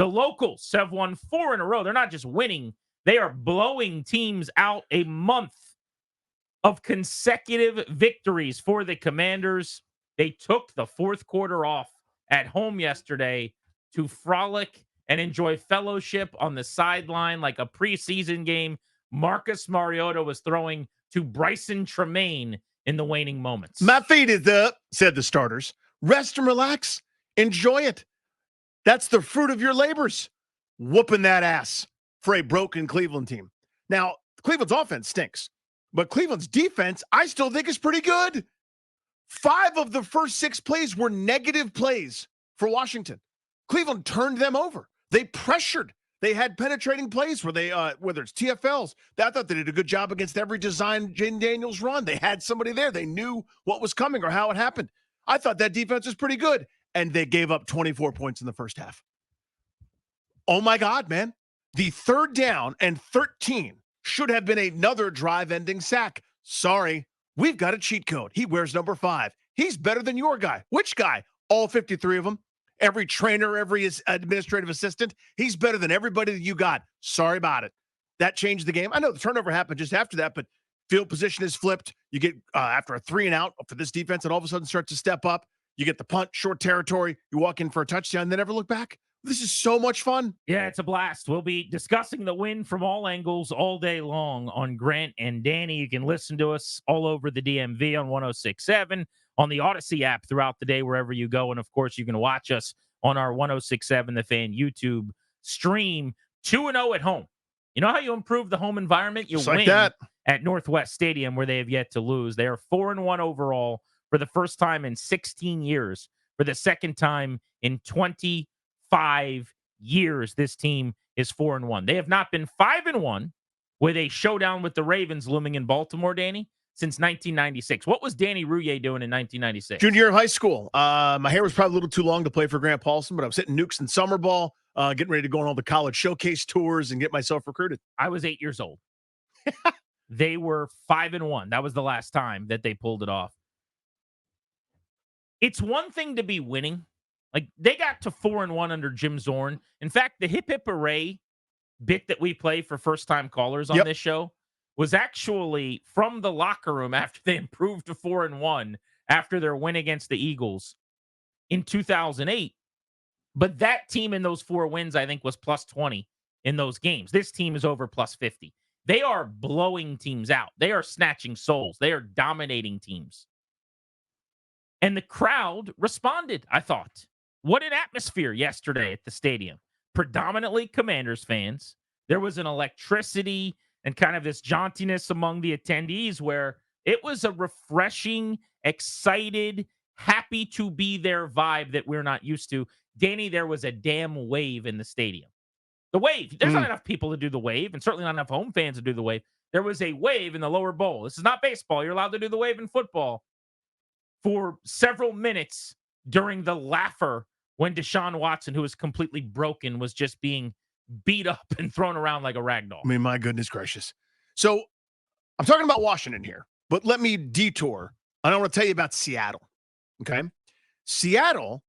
The Locals have won 4 in a row. They're not just winning, they are blowing teams out. A month of consecutive victories for the Commanders. They took the fourth quarter off at home yesterday to frolic and enjoy fellowship on the sideline like a preseason game. Marcus Mariota was throwing to Bryson Tremaine in the waning moments. My feet is up, said the starters. Rest and relax. Enjoy it. That's the fruit of your labors. Whooping that ass for a broken Cleveland team. Now, Cleveland's offense stinks, but Cleveland's defense, I still think, is pretty good. 5 of the first 6 plays were negative plays for Washington. Cleveland turned them over. They pressured. They had penetrating plays where they, whether it's TFLs, I thought they did a good job against every design Jaden Daniels run. They had somebody there. They knew what was coming or how it happened. I thought that defense was pretty good, and they gave up 24 points in the first half. Oh, my God, man. The 3rd down and 13 should have been another drive-ending sack. Sorry, we've got a cheat code. He wears number 5. He's better than your guy. Which guy? All 53 of them. Every trainer, every administrative assistant. He's better than everybody that you got. Sorry about it. That changed the game. I know the turnover happened just after that, but field position is flipped. You get, after a 3 and out for this defense, and all of a sudden starts to step up. You get the punt, short territory. You walk in for a touchdown, and then never look back. This is so much fun. Yeah, it's a blast. We'll be discussing the win from all angles all day long on Grant and Danny. You can listen to us all over the DMV on 106.7, on the Odyssey app throughout the day, wherever you go. And, of course, you can watch us on our 106.7 The Fan YouTube stream. 2-0 at home. You know how you improve the home environment? You win at Northwest Stadium, where they have yet to lose. They are 4-1 overall for the first time in 16 years. For the second time in 25 years, this team is 4-1. They have not been 5-1 with a showdown with the Ravens looming in Baltimore, Danny, since 1996. What was Danny Rouillet doing in 1996? Junior year of high school. My hair was probably a little too long to play for Grant Paulson, but I was hitting nukes in summer ball, getting ready to go on all the college showcase tours and get myself recruited. I was 8 years old. They were 5-1. That was the last time that they pulled it off. It's one thing to be winning. Like, they got to 4-1 under Jim Zorn. In fact, the hip hip hooray bit that we play for first-time callers on this show was actually from the locker room after they improved to 4-1 after their win against the Eagles in 2008. But that team in those 4 wins, I think, was plus 20 in those games. This team is over plus 50. They are blowing teams out. They are snatching souls. They are dominating teams. And the crowd responded, I thought. What an atmosphere yesterday at the stadium. Predominantly Commanders fans. There was an electricity and kind of this jauntiness among the attendees where it was a refreshing, excited, happy to be there vibe that we're not used to. Danny, there was a damn wave in the stadium. The wave. There's not enough people to do the wave, and certainly not enough home fans to do the wave. There was a wave in the lower bowl. This is not baseball. You're allowed to do the wave in football for several minutes during the laugher when Deshaun Watson, who was completely broken, was just being beat up and thrown around like a rag doll. I mean, my goodness gracious. So I'm talking about Washington here, but let me detour. I want to tell you about Seattle. Okay. Seattle,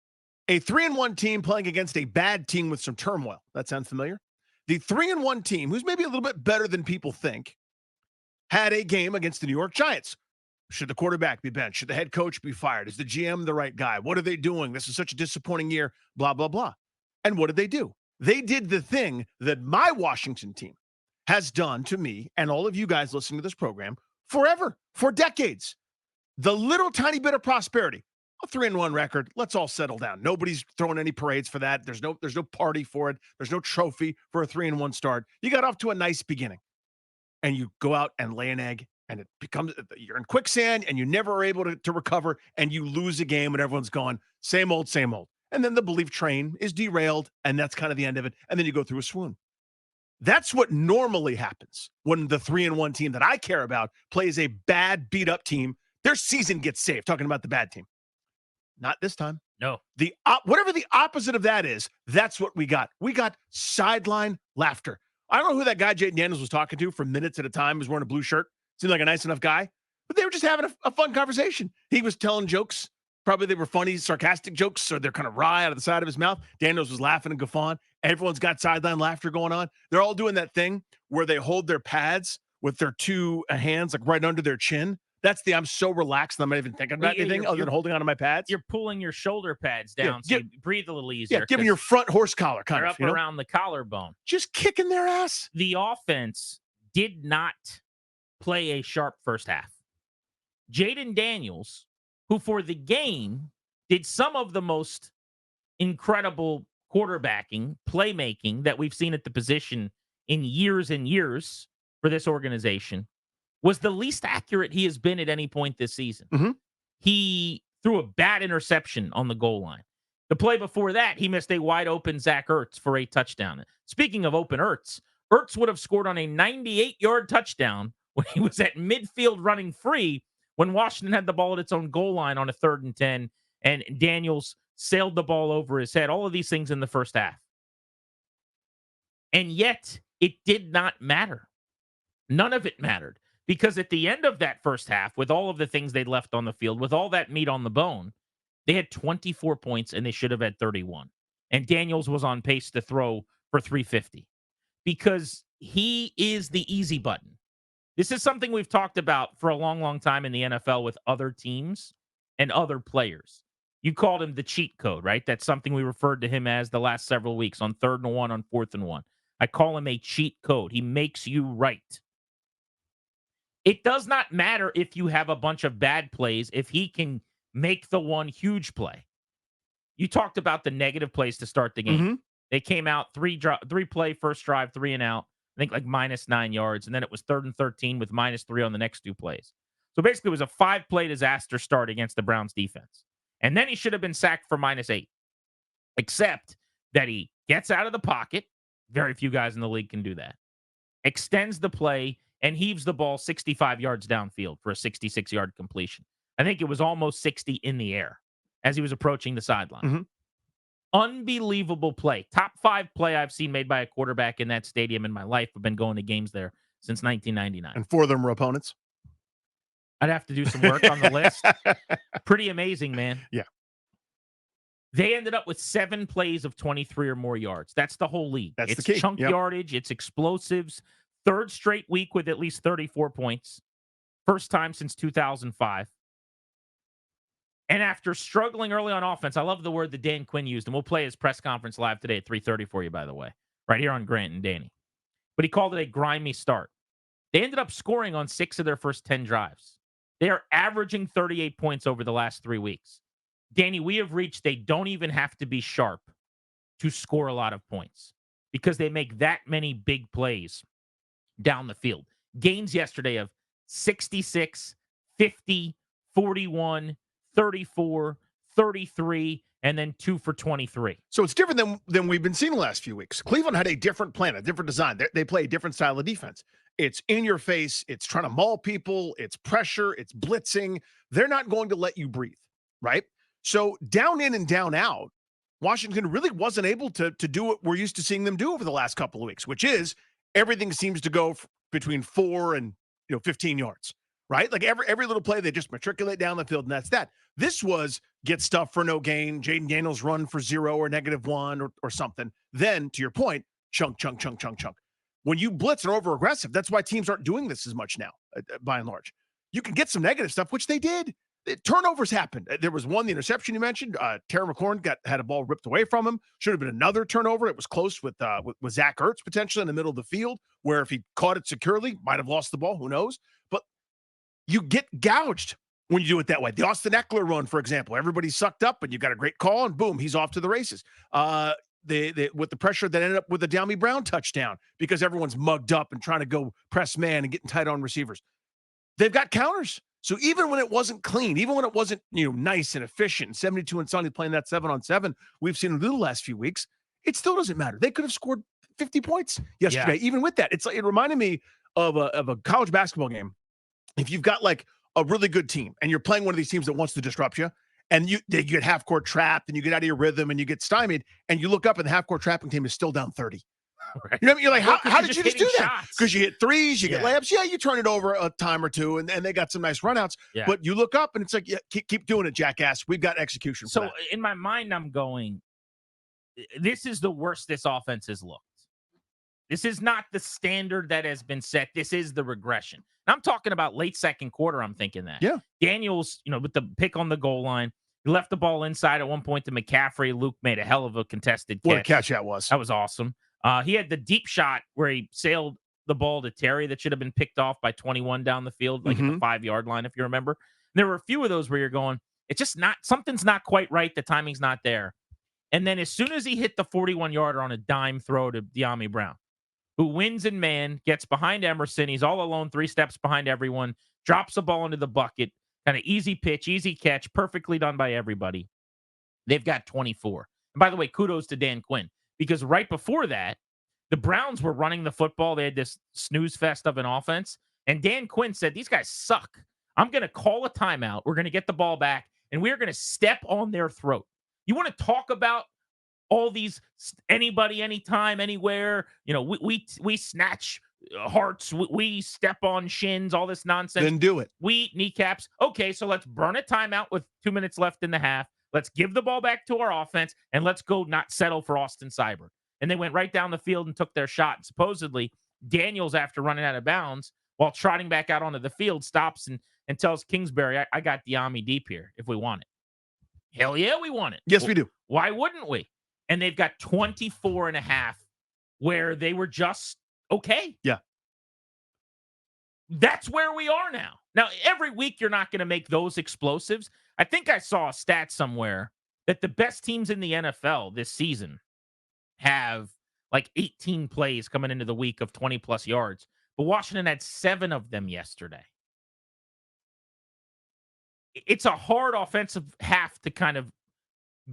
a 3-1 team playing against a bad team with some turmoil. That sounds familiar? The 3-1 team, who's maybe a little bit better than people think, had a game against the New York Giants. Should the quarterback be benched? Should the head coach be fired? Is the GM the right guy? What are they doing? This is such a disappointing year, blah, blah, blah. And what did they do? They did the thing that my Washington team has done to me and all of you guys listening to this program forever, for decades. The little tiny bit of prosperity, a 3-1 record. Let's all settle down. Nobody's throwing any parades for that. There's no party for it. There's no trophy for a 3-1 start. You got off to a nice beginning, and you go out and lay an egg, and it becomes, you're in quicksand, and you never are able to recover, and you lose a game, and everyone's gone, same old, same old. And then the belief train is derailed, and that's kind of the end of it, and then you go through a swoon. That's what normally happens when the 3-1 team that I care about plays a bad, beat-up team. Their season gets saved, talking about the bad team. Not this time. No. Whatever the opposite of that is, that's what we got. We got sideline laughter. I don't know who that guy Jaden Daniels was talking to for minutes at a time. He was wearing a blue shirt. Seemed like a nice enough guy. But they were just having a fun conversation. He was telling jokes. Probably they were funny, sarcastic jokes, or they're kind of wry out of the side of his mouth. Daniels was laughing and guffawing. Everyone's got sideline laughter going on. They're all doing that thing where they hold their pads with their two hands like right under their chin. That's the I'm so relaxed and I'm not even thinking about anything other than holding onto my pads. You're pulling your shoulder pads down so you breathe a little easier. Yeah, giving your front horse collar kind of. They're up around the collarbone. Just kicking their ass. The offense did not play a sharp first half. Jaden Daniels, who for the game did some of the most incredible quarterbacking, playmaking that we've seen at the position in years and years for this organization, was the least accurate he has been at any point this season. Mm-hmm. He threw a bad interception on the goal line. The play before that, he missed a wide open Zach Ertz for a touchdown. Speaking of open Ertz would have scored on a 98-yard touchdown when he was at midfield running free when Washington had the ball at its own goal line on a 3rd and 10, and Daniels sailed the ball over his head. All of these things in the first half. And yet, it did not matter. None of it mattered. Because at the end of that first half, with all of the things they'd left on the field, with all that meat on the bone, they had 24 points and they should have had 31. And Daniels was on pace to throw for 350 because he is the easy button. This is something we've talked about for a long, long time in the NFL with other teams and other players. You called him the cheat code, right? That's something we referred to him as the last several weeks on 3rd and 1, on 4th and 1. I call him a cheat code. He makes you right. It does not matter if you have a bunch of bad plays, if he can make the one huge play. You talked about the negative plays to start the game. Mm-hmm. They came out 3-play, first drive, 3 and out, I think like -9 yards. And then it was 3rd and 13 with -3 on the next 2 plays. So basically it was a 5-play disaster start against the Browns defense. And then he should have been sacked for -8, except that he gets out of the pocket. Very few guys in the league can do that. Extends the play and heaves the ball 65 yards downfield for a 66-yard completion. I think it was almost 60 in the air as he was approaching the sideline. Mm-hmm. Unbelievable play. Top 5 play I've seen made by a quarterback in that stadium in my life. I've been going to games there since 1999. And 4 of them were opponents? I'd have to do some work on the list. Pretty amazing, man. Yeah. They ended up with 7 plays of 23 or more yards. That's the whole league. That's it's the key. Chunk yardage. It's explosives. 3rd straight week with at least 34 points. First time since 2005. And after struggling early on offense, I love the word that Dan Quinn used, and we'll play his press conference live today at 3:30 for you, by the way, right here on Grant and Danny. But he called it a grimy start. They ended up scoring on 6 of their first 10 drives. They are averaging 38 points over the last 3 weeks. Danny, we have reached they don't even have to be sharp to score a lot of points because they make that many big plays down the field. Gains yesterday of 66, 50, 41, 34, 33, and then 2 for 23. So it's different than we've been seeing the last few weeks. Cleveland had a different plan, a different design. They play a different style of defense. It's in your face. It's trying to maul people. It's pressure. It's blitzing. They're not going to let you breathe, right? So down in and down out, Washington really wasn't able to do what we're used to seeing them do over the last couple of weeks, which is everything seems to go between 4 and 15 yards, right? Like every little play, they just matriculate down the field, and that's that. This was get stuff for no gain, Jaden Daniels run for 0 or -1 or something. Then, to your point, chunk. When you blitz and over-aggressive, that's why teams aren't doing this as much now, by and large. You can get some negative stuff, which they did. Turnovers happened. There was one, the interception you mentioned. Terry McLaurin had a ball ripped away from him. Should have been another turnover. It was close with Zach Ertz potentially in the middle of the field, where if he caught it securely, might have lost the ball. Who knows? But you get gouged when you do it that way. The Austin Eckler run, for example, everybody's sucked up, and you got a great call, and boom, he's off to the races. With the pressure that ended up with the Downey Brown touchdown because everyone's mugged up and trying to go press man and getting tight on receivers. They've got counters. So even when it wasn't clean, even when it wasn't, nice and efficient, and 72 and Sonny playing that 7-on-7, we've seen in the last few weeks, it still doesn't matter. They could have scored 50 points yesterday, even with that. It reminded me of a college basketball game. If you've got like a really good team and you're playing one of these teams that wants to disrupt you, and you get half-court trapped and you get out of your rhythm and you get stymied, and you look up and the half-court trapping team is still down 30. Right. You know what I mean? You're like, how did you just do that? Because you hit threes, you get layups. Yeah, you turn it over a time or two, and they got some nice runouts. Yeah. But you look up, and it's like, keep doing it, jackass. We've got execution. So in my mind, I'm going, this is the worst this offense has looked. This is not the standard that has been set. This is the regression. And I'm talking about late second quarter. I'm thinking that. Yeah. Daniels, with the pick on the goal line, he left the ball inside at one point to McCaffrey. Luke made a hell of a contested catch. What a catch that was. That was awesome. He had the deep shot where he sailed the ball to Terry that should have been picked off by 21 down the field, like at the 5-yard line, if you remember. And there were a few of those where you're going, it's just not, something's not quite right. The timing's not there. And then as soon as he hit the 41-yarder on a dime throw to De'Ami Brown, who wins in man, gets behind Emerson. He's all alone, 3 steps behind everyone, drops the ball into the bucket. Kind of easy pitch, easy catch, perfectly done by everybody. They've got 24. And by the way, kudos to Dan Quinn, because right before that, the Browns were running the football. They had this snooze fest of an offense. And Dan Quinn said, these guys suck. I'm going to call a timeout. We're going to get the ball back, and we're going to step on their throat. You want to talk about all these anybody, anytime, anywhere? We snatch hearts. We step on shins, all this nonsense. Then do it. We eat kneecaps. Okay, so let's burn a timeout with 2 minutes left in the half. Let's give the ball back to our offense, and let's go not settle for Austin Seibert. And they went right down the field and took their shot. And supposedly, Daniels, after running out of bounds, while trotting back out onto the field, stops and tells Kingsbury, I got De'Ami deep here if we want it. Hell yeah, we want it. Yes, we do. Why wouldn't we? And they've got 24 and a half where they were just okay. Yeah. That's where we are now. Now, every week you're not going to make those explosives. I think I saw a stat somewhere that the best teams in the NFL this season have like 18 plays coming into the week of 20-plus yards. But Washington had 7 of them yesterday. It's a hard offensive half to kind of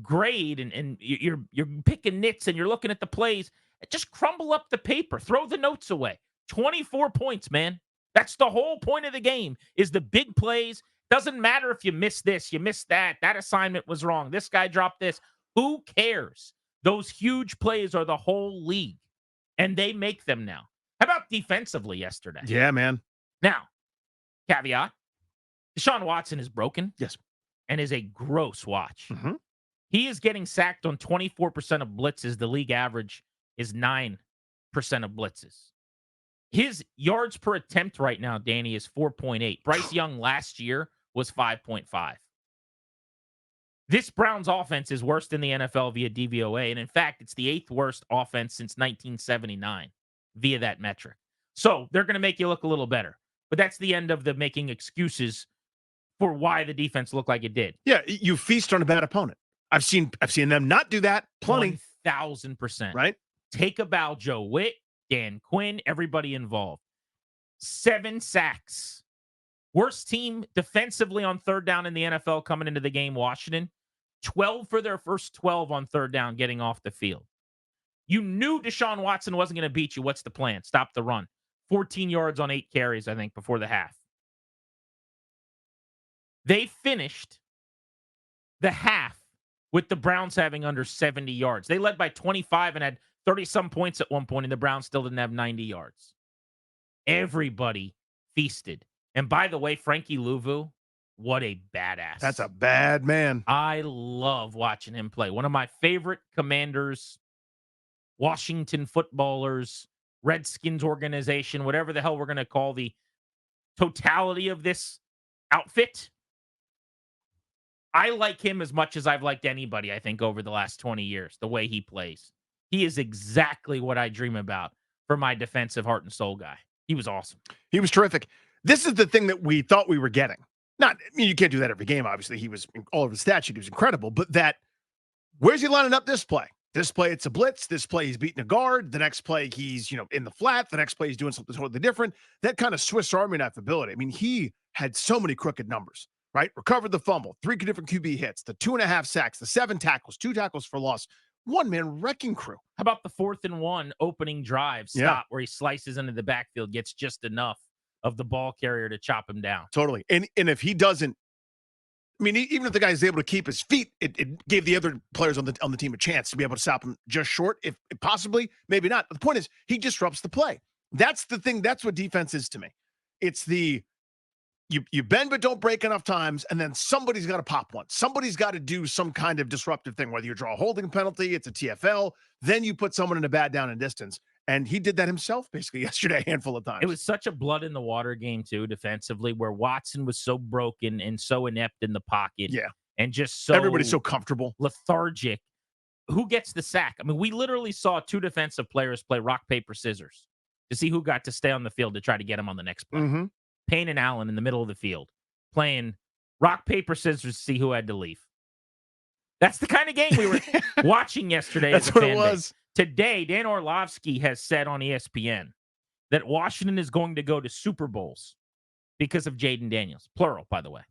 grade, and you're picking nits and you're looking at the plays. Just crumble up the paper. Throw the notes away. 24 points, man. That's the whole point of the game, is the big plays. Doesn't matter if you miss this, you missed that. That assignment was wrong. This guy dropped this. Who cares? Those huge plays are the whole league, and they make them now. How about defensively yesterday? Yeah, man. Now, caveat, Deshaun Watson is broken. Yes. And is a gross watch. He is getting sacked on 24% of blitzes. The league average is 9% of blitzes. His yards per attempt right now, Danny, is 4.8. Bryce Young last year was 5.5. This Browns offense is worst in the NFL via DVOA. And in fact, it's the 8th worst offense since 1979 via that metric. So they're going to make you look a little better. But that's the end of the making excuses for why the defense looked like it did. Yeah, you feast on a bad opponent. I've seen them not do that plenty. 1,000%. Right? Take a bow, Joe Witt, Dan Quinn, everybody involved. 7 sacks. Worst team defensively on third down in the NFL coming into the game, Washington. 12 for their first 12 on third down getting off the field. You knew Deshaun Watson wasn't going to beat you. What's the plan? Stop the run. 14 yards on 8 carries, I think, before the half. They finished the half with the Browns having under 70 yards. They led by 25 and had 30-some points at one point, and the Browns still didn't have 90 yards. Everybody feasted. And by the way, Frankie Louvu, what a badass. That's a bad man. I love watching him play. One of my favorite Commanders, Washington footballers, Redskins organization, whatever the hell we're going to call the totality of this outfit. I like him as much as I've liked anybody, I think, over the last 20 years, the way he plays. He is exactly what I dream about for my defensive heart and soul guy. He was awesome. He was terrific. This is the thing that we thought we were getting. You can't do that every game, obviously. He was all over the stat sheet. He was incredible. But where's he lining up this play? This play, it's a blitz. This play, he's beating a guard. The next play, he's, in the flat. The next play, he's doing something totally different. That kind of Swiss Army knife ability. I mean, he had so many crooked numbers, right? Recovered the fumble, 3 different QB hits, the 2.5 sacks, the 7 tackles, 2 tackles for loss, 1-man wrecking crew. How about the 4th and 1 opening drive stop where he slices into the backfield, gets just enough of the ball carrier to chop him down? Totally. And if he doesn't, even if the guy is able to keep his feet, it gave the other players on the team a chance to be able to stop him just short, if possibly, maybe not. But the point is, he disrupts the play. That's the thing. That's what defense is to me. It's the you bend but don't break enough times, and then somebody's got to pop one. Somebody's got to do some kind of disruptive thing, whether you draw a holding penalty, it's a TFL, then you put someone in a bad down and distance. And he did that himself basically yesterday a handful of times. It was such a blood in the water game, too, defensively, where Watson was so broken and so inept in the pocket. Yeah. And just so everybody's so comfortable. Lethargic. Who gets the sack? I mean, we literally saw two defensive players play rock, paper, scissors to see who got to stay on the field to try to get him on the next play. Mm-hmm. Payne and Allen in the middle of the field playing rock, paper, scissors to see who had to leave. That's the kind of game we were watching yesterday. That's what it was. Today, Dan Orlovsky has said on ESPN that Washington is going to go to Super Bowls because of Jaden Daniels. Plural, by the way.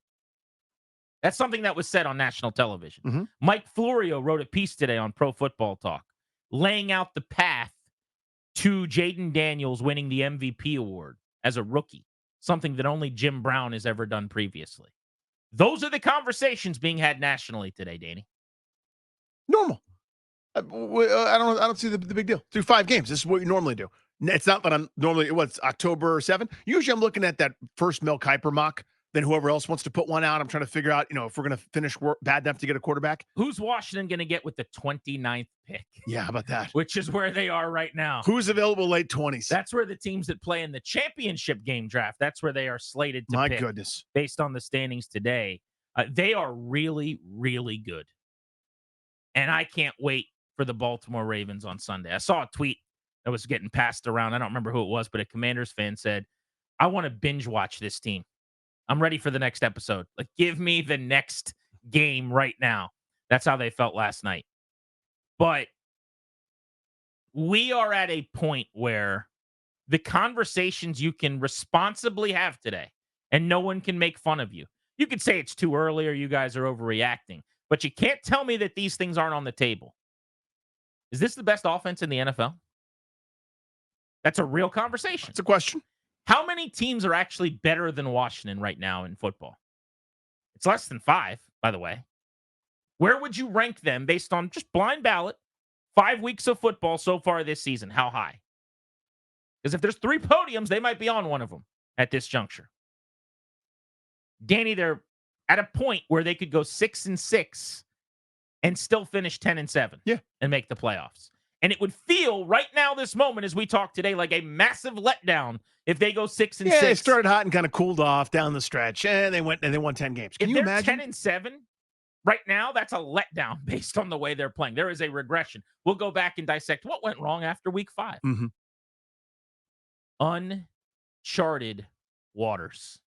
That's something that was said on national television. Mm-hmm. Mike Florio wrote a piece today on Pro Football Talk, laying out the path to Jaden Daniels winning the MVP award as a rookie, something that only Jim Brown has ever done previously. Those are the conversations being had nationally today, Danny. Normal. I don't see the big deal. Through 5 games, this is what you normally do. It's not that I'm normally, what's October 7th? Usually I'm looking at that first Mel Kiper mock. Then whoever else wants to put one out, I'm trying to figure out, if we're going to finish bad enough to get a quarterback. Who's Washington going to get with the 29th pick? Yeah, how about that? Which is where they are right now. Who's available late 20s? That's where the teams that play in the championship game draft, that's where they are slated to My pick. goodness. Based on the standings today. They are really, really good. And I can't wait for the Baltimore Ravens on Sunday. I saw a tweet that was getting passed around. I don't remember who it was, but a Commanders fan said, I want to binge watch this team. I'm ready for the next episode. Like, give me the next game right now. That's how they felt last night. But we are at a point where the conversations you can responsibly have today, and no one can make fun of you. You could say it's too early or you guys are overreacting, but you can't tell me that these things aren't on the table. Is this the best offense in the NFL? That's a real conversation. It's a question. How many teams are actually better than Washington right now in football? It's less than 5, by the way. Where would you rank them based on just blind ballot, 5 weeks of football so far this season? How high? Because if there's 3 podiums, they might be on one of them at this juncture. Danny, they're at a point where they could go 6-6 and still finish 10-7. Yeah. And make the playoffs. And it would feel right now, this moment, as we talk today, like a massive letdown if they go 6-6. Yeah, they started hot and kind of cooled off down the stretch, and they won 10 games. Can you imagine? 10-7 right now, that's a letdown based on the way they're playing. There is a regression. We'll go back and dissect what went wrong after week 5. Mm-hmm. Uncharted waters.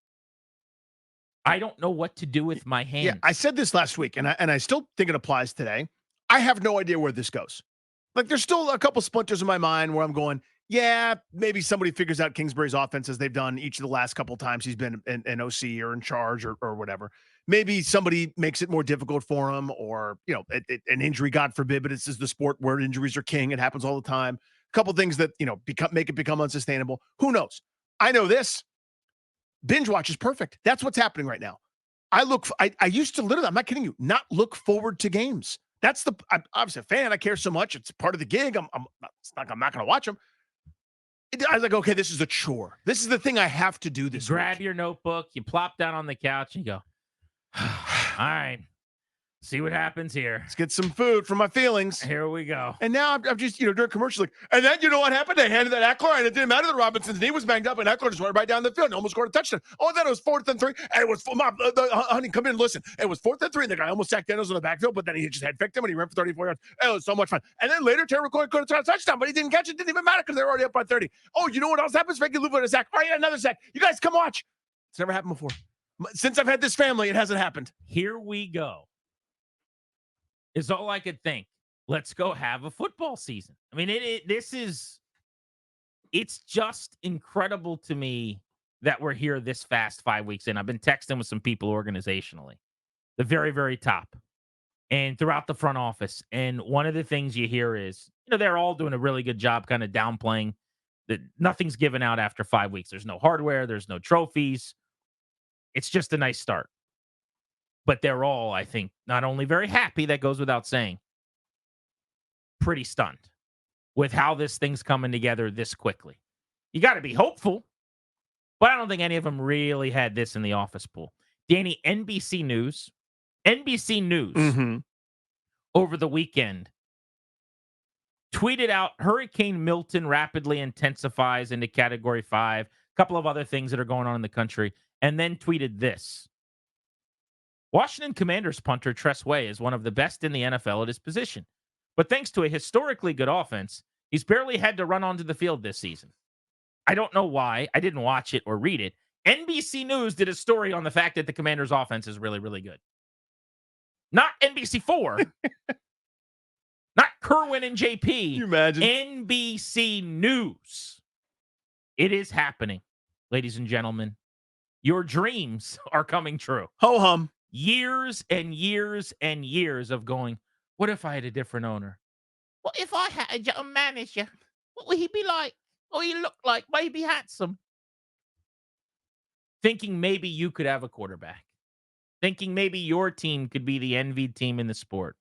I don't know what to do with my hands. Yeah, I said this last week, and I still think it applies today. I have no idea where this goes. Like, there's still a couple splinters in my mind where I'm going, yeah, maybe somebody figures out Kingsbury's offense as they've done each of the last couple times he's been in OC or in charge or whatever. Maybe somebody makes it more difficult for him, or, an injury, God forbid, but this is the sport where injuries are king. It happens all the time. A couple things that, make it become unsustainable. Who knows? I know this. Binge watch is perfect. That's what's happening right now. I used to literally, I'm not kidding you, not look forward to games. I'm obviously a fan. I care so much. It's part of the gig. I'm not going to watch them. I was like, okay, this is a chore. This is the thing I have to do this week. Grab your notebook. You plop down on the couch and you go, all right, see what happens here. Let's get some food for my feelings. Here we go. And now I'm just, during commercial, like, and then you know what happened? They handed that Eckler, and it didn't matter that Robinson's knee was banged up, and Eckler just went right down the field and almost scored a touchdown. Oh, then it was 4th and 3, and it was, honey, come in and listen. It was 4th and 3, and the guy almost sacked Daniels in the backfield, but then he just had picked him, and he ran for 34 yards. It was so much fun. And then later, Terry McCoy could have a touchdown, but he didn't catch it. It didn't even matter because they were already up by 30. Oh, you know what else happens? Frankie Louvu had a sack. Oh, yeah, another sack. You guys come watch. It's never happened before. Since I've had this family, it hasn't happened. Here we go. Is all I could think. Let's go have a football season. I mean, it's just incredible to me that we're here this fast 5 weeks in. I've been texting with some people organizationally, the very, very top and throughout the front office. And one of the things you hear is, they're all doing a really good job kind of downplaying that nothing's given out after 5 weeks. There's no hardware. There's no trophies. It's just a nice start. But they're all, I think, not only very happy, that goes without saying, pretty stunned with how this thing's coming together this quickly. You got to be hopeful. But I don't think any of them really had this in the office pool. Danny, NBC News over the weekend tweeted out Hurricane Milton rapidly intensifies into Category 5, a couple of other things that are going on in the country, and then tweeted this. Washington Commanders punter Tress Way is one of the best in the NFL at his position. But thanks to a historically good offense, he's barely had to run onto the field this season. I don't know why. I didn't watch it or read it. NBC News did a story on the fact that the Commanders' offense is really, really good. Not NBC4. Not Kerwin and JP. Can you imagine? NBC News. It is happening, ladies and gentlemen. Your dreams are coming true. Ho hum. Years and years and years of going, what if I had a different owner? What if I had a general manager? What would he be like? What would he look like? Maybe handsome. Thinking maybe you could have a quarterback. Thinking maybe your team could be the envied team in the sport.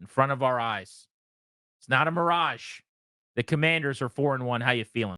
In front of our eyes. It's not a mirage. The Commanders are 4-1. How you feeling?